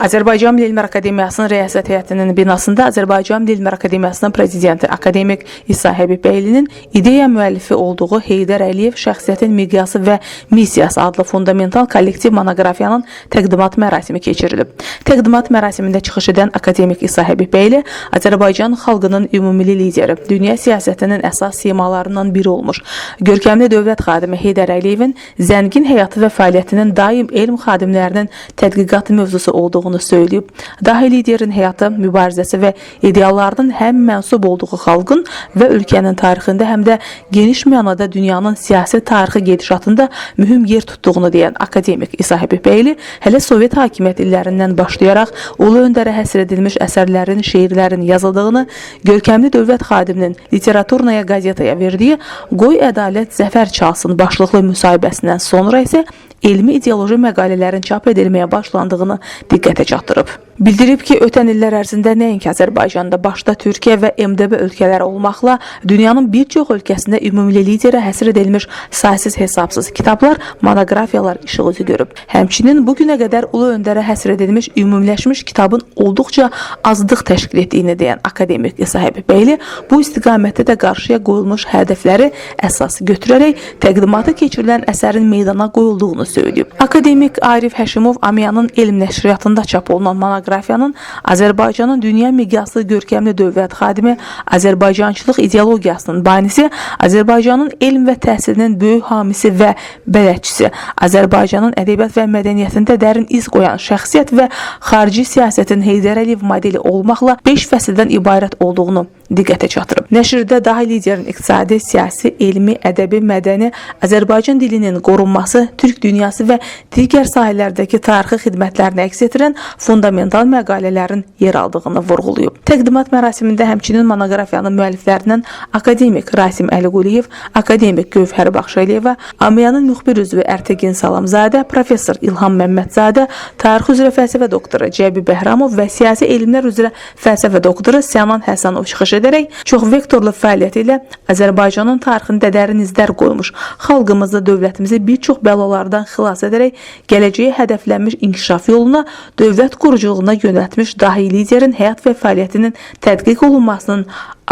Azərbaycan Milli Elmlər Akademiyasının Rəyasət Heyətinin binasında Azərbaycan Milli Elmlər Akademiyasının prezidenti akademik İsa Həbibbəylinin ideya müəllifi olduğu Heydər Əliyev şəxsiyyətin miqyası və missiyası adlı fundamental kollektiv monoqrafiyanın təqdimat mərasimi keçirilib. Təqdimat mərasimində çıxış edən akademik İsa Həbibbəyli Azərbaycan xalqının ümumilli lideri, dünya siyasətinin əsas simalarından biri olmuş, görkəmli dövlət xadimi Heydər Əliyevin zəngin həyatı və fəaliyyətinin daim elm xadimlərinin tədqiqat mövzusu olduğunu söyləyib. Dahi liderin həyatı, mübarizəsi və ideallarının həm mənsub olduğu xalqın və ölkənin tarixində, həm də geniş mənada dünyanın siyasi tarixi gedişatında mühüm yer tutduğunu deyən akademik İsa Həbibbəyli hələ Sovet hakimiyyət illərindən başlayaraq ulu öndərə həsr edilmiş əsərlərin, şeirlərin yazıldığını, görkəmli dövlət xadiminin Literaturnaya qazetaya verdiyi Qoy ədalət zəfər çalsın başlıqlı müsahibəsindən sonra isə elmi ideoloji məqalələrin çap edilməyə başlandığını diqqətə çatdırıb. Bildirib ki, ötən illər ərzində nəinki Azərbaycanda, başda Türkiyə və MDB ölkələri olmaqla dünyanın bir çox ölkəsində ümumilli liderə həsr edilmiş saysız hesabsız kitablar, monoqrafiyalar işıq üzü görüb. Həmçinin bugünə qədər ulu öndərə həsr edilmiş ümumiləşmiş kitabın olduqca azlıq təşkil etdiyini deyən akademik İsa Həbibbəyli bu istiqamətdə də qarşıya qoyulmuş hədəfləri əsas götürərək təqdimatı keçirilən əsərin meydana qoyulduğunu söyləyib. Akademik Arif Həşimov Amiyanın elm nəşriyyatında çap olunan monoqrafiyanın Azərbaycanın dünya miqyaslı görkəmli dövlət xadimi, Azərbaycançılıq ideologiyasının banisi, Azərbaycanın elm və təhsilinin böyük hamisi və bələdçisi, Azərbaycanın ədəbiyyat və mədəniyyətində dərin iz qoyan şəxsiyyət və xarici siyasətin Heydər Əliyev modeli olmaqla 5 fəsildən ibarət olduğunu diqqətə çatdırıb. Nəşrdə dahi liderin iqtisadi, siyasi, elmi, ədəbi, mədəni, Azərbaycan dilinin qorunması, Türk dünyası və digər sahələrdəki tarixi xidmətlərini əks etdirən fundamental məqalələrin yer aldığını vurğulayıb. Təqdimat mərasimində həmçinin monoqrafiyanın müəlliflərindən akademik Rasim Əliquliyev, akademik Gövhər Baxşəliyeva, Amiyanın müxbir üzvü Ərtəgin Salamzadə, professor İlham Məmmədzadə, tarix üzrə fəlsəfə doktoru Cəbi Bəhramov və siyasi elmlər üzrə fəlsəfə doktoru Sənan Həsənov çıxış edərək çox vektorlu fəaliyyəti ilə Azərbaycanın tarixində dərin izlər qoymuş, xalqımızı, dövlətimizi bir çox bəlalardan xilas edərək gələcəyə hədəflənmiş inkişaf yoluna, dövlət quruculuğuna yönəltmiş dahi liderin həyat və fəaliyyətinin tədqiq olunmasının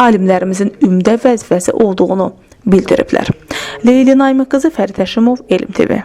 alimlərimizin ümdə vəzifəsi olduğunu bildiriblər. Leyli Naimə qızı, Fərid Həşimov, Elm TV.